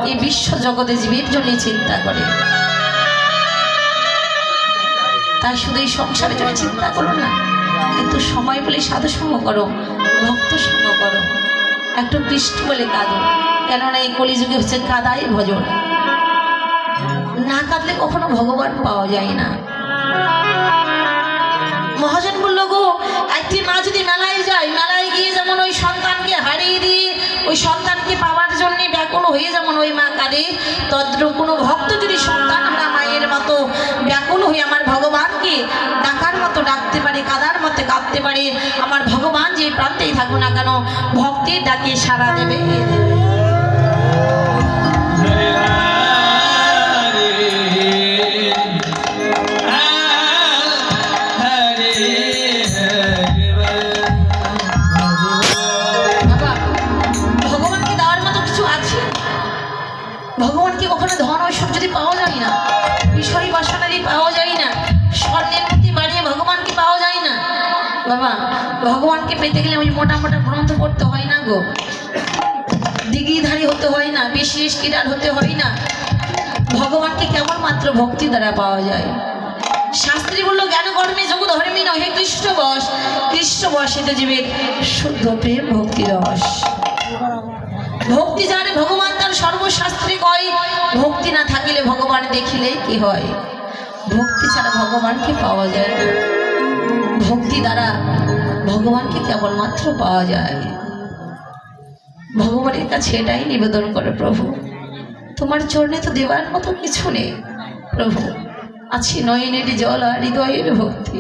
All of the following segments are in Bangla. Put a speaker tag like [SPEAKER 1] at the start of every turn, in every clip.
[SPEAKER 1] এই বিশ্ব জগতে জীবের জন্য চিন্তা করে। তাই শুধু এই সংসারের জন্য চিন্তা করো না, কিন্তু সময় বলে সাধু সঙ্গ করো, ভক্ত সঙ্গ করো, একটু কৃষ্ণ বলে কাঁদো। কেননা এই কলিযুগে হচ্ছে কাদাই ভজন, না কাঁদলে কখনো ভগবান পাওয়া যায় না। মহাজন বলল, গো একটি মা যদি মেলায় যায়, মেলায় গিয়ে যেমন ওই সন্তানকে হারিয়ে দিয়ে ওই সন্তানকে পাওয়ার জন্য ব্যাকুল হয়ে যেমন ওই মা কাঁদে, তদ্রূপ কোনো ভক্ত যদি সন্তান হারা মায়ের মতো ব্যাকুল হয়ে আমার ভগবানকে ডাকার মতো ডাকতে পারে, কাদার মতো কাঁদতে পারে, আমার ভগবান যে প্রান্তেই থাকুক না কেন ভক্তের ডাকে সাড়া দেবে। ভগবানকে কখনো ধন ঐশ্বর যদি পাওয়া যায় না, বিষয় বাসনারই পাওয়া যায় না, স্বর্ণের মধ্যে বাড়িয়ে ভগবানকে পাওয়া যায় না। বাবা, ভগবানকে পেতে গেলে ওই মোটা মোটা গ্রন্থ পড়তে হয় না গো, ডিগ্রিধারী হতে হয় না, বিশেষ কিরার হতে হয় না। ভগবানকে কেবলমাত্র ভক্তি দ্বারা পাওয়া যায়। শাস্ত্রী বললো, জ্ঞান কর্মে যোগ ধর্মী নহে কৃষ্ণ বশ, কৃষ্ণ বসিত জীবের শুদ্ধ প্রেম ভক্তি রস। ভক্তি জানে ভগবান তার সর্বশাস্ত্রে কয়, ভক্তি না থাকিলে ভগবান দেখিলে কি হয়। ভক্তি ছাড়া ভগবানকে পাওয়া যায় না, ভক্তি দ্বারা ভগবানকে কেবলমাত্র পাওয়া যায়। ভগবানের কাছে এটাই নিবেদন করে, প্রভু তোমার চরণে তো দেওয়ার মতো কিছু নেই, প্রভু আছি নয়নের জল আর হৃদয়ের ভক্তি।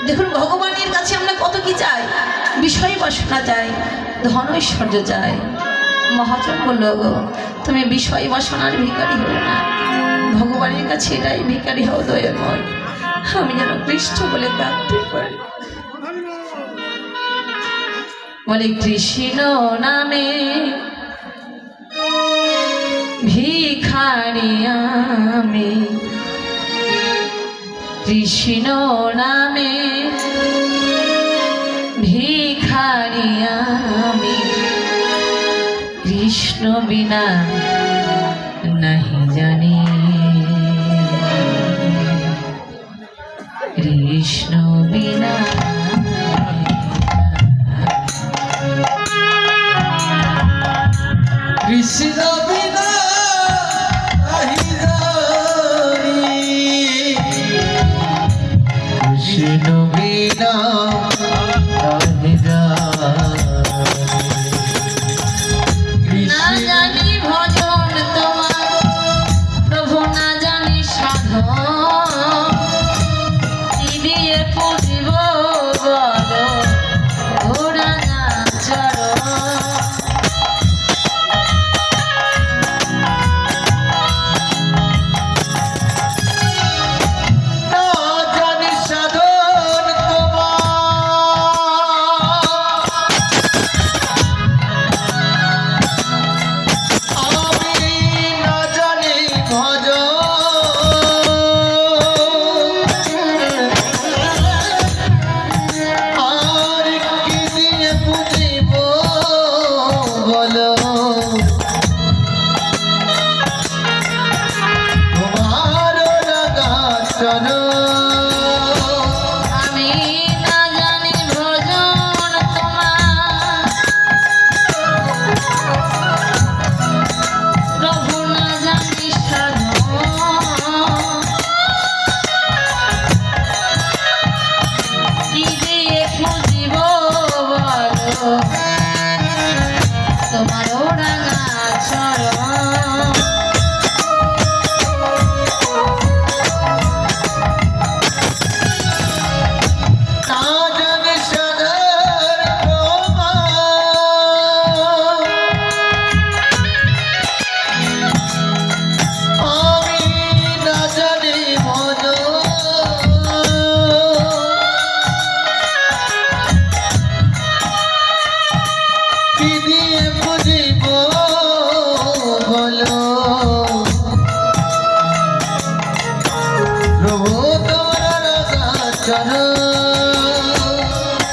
[SPEAKER 1] দেখুন ভগবানের কাছে আমরা কত কি চাই, বিষয় বাসনা চাই, ধন ঐশ্বর্য চাই। মহাজন বলল, গো তুমি বিষয় বাসনার ভিখারি হও না, ভগবানের কাছে এটাই ভিখারি হও দয়াময়, আমি যেন কৃষ্ণ বলে কাঁদতে পারি। বলে কৃষ্ণ নামে ভিখারি আমি, কৃষ্ণ নামে ভিখারি আমি, কৃষ্ণ বিনা নাহি জানি, কৃষ্ণ বিনা
[SPEAKER 2] কৃষ্ণ বিনা নাহি জানি, কৃষ্ণ বিনা নাহি জানি।
[SPEAKER 1] না জানি ভজন তোমার প্রভু, না জানি সাধন, কি দিয়ে পুজিব বলো ঘোড়া না চরণ।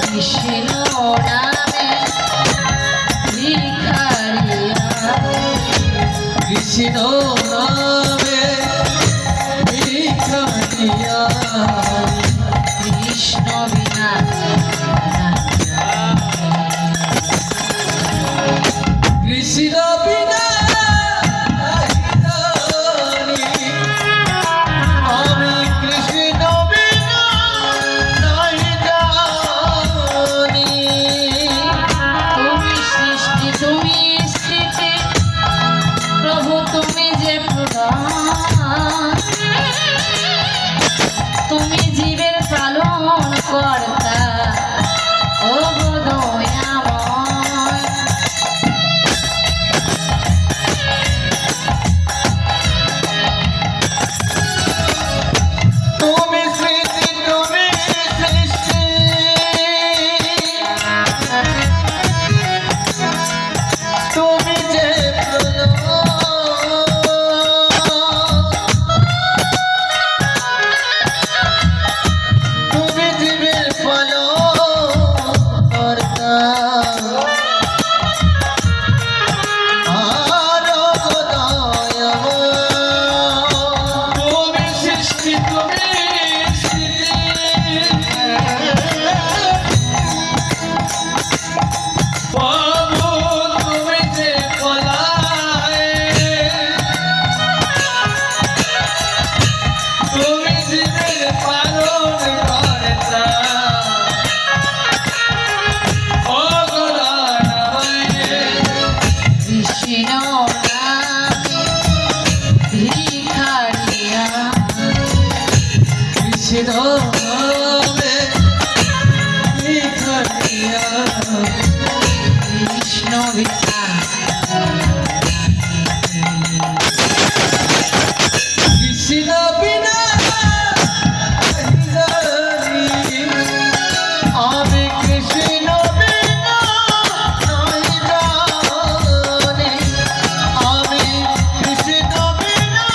[SPEAKER 1] কৃষ্ণ নামে ভিখারি
[SPEAKER 2] কৃষ্ণ নামে ভিক্ষা দিয়া
[SPEAKER 1] কৃষ্ণ বিনা
[SPEAKER 2] কৃষ্ণ বিনা আমি কৃষ্ণ বিনা নাহি জানি।
[SPEAKER 1] তুমি সৃষ্টি তুমি স্থিতি প্রভু তুমি যে প্রধান তুমি জীবের পালন কর্তা ও গো দয়াময়
[SPEAKER 2] তুমি স্মৃতি তুমি সৃষ্টি তুমি যে তুমি জীবের পালনকর্তা আরো দয়াময় তুমি সৃষ্টি তুমি স্থিতি প্রভু তুমি যে বলায় তুমি জীবের পালন কর্তা ও গদানাময়
[SPEAKER 1] কৃষ্ণ নামে ভিখারিয়া
[SPEAKER 2] কৃষ্ণ নামে ভিক্ষা দিয়া
[SPEAKER 1] কৃষ্ণ বিনা
[SPEAKER 2] কৃষ্ণ বিনা জানি আমি কৃষ্ণ বিনা নাহি জানি আমি কৃষ্ণ বিনা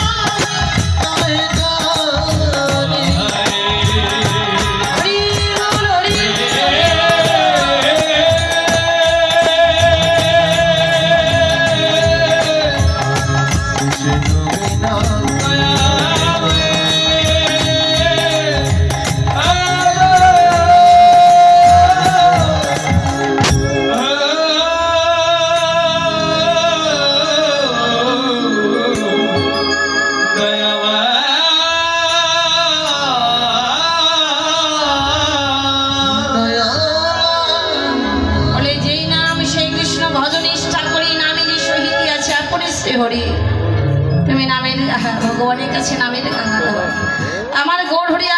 [SPEAKER 2] নাহি জানি
[SPEAKER 1] হরি বল হরি
[SPEAKER 2] কৃষ্ণ বিনা
[SPEAKER 1] বলে যেই নাম সেই কৃষ্ণ ভজন নিষ্ঠা করি নামেরই সহিত আছে আপনি শ্রী হরি তুমি নামের ভগবানের কাছে নামের গান গাও। আমার গৌর হরিয়া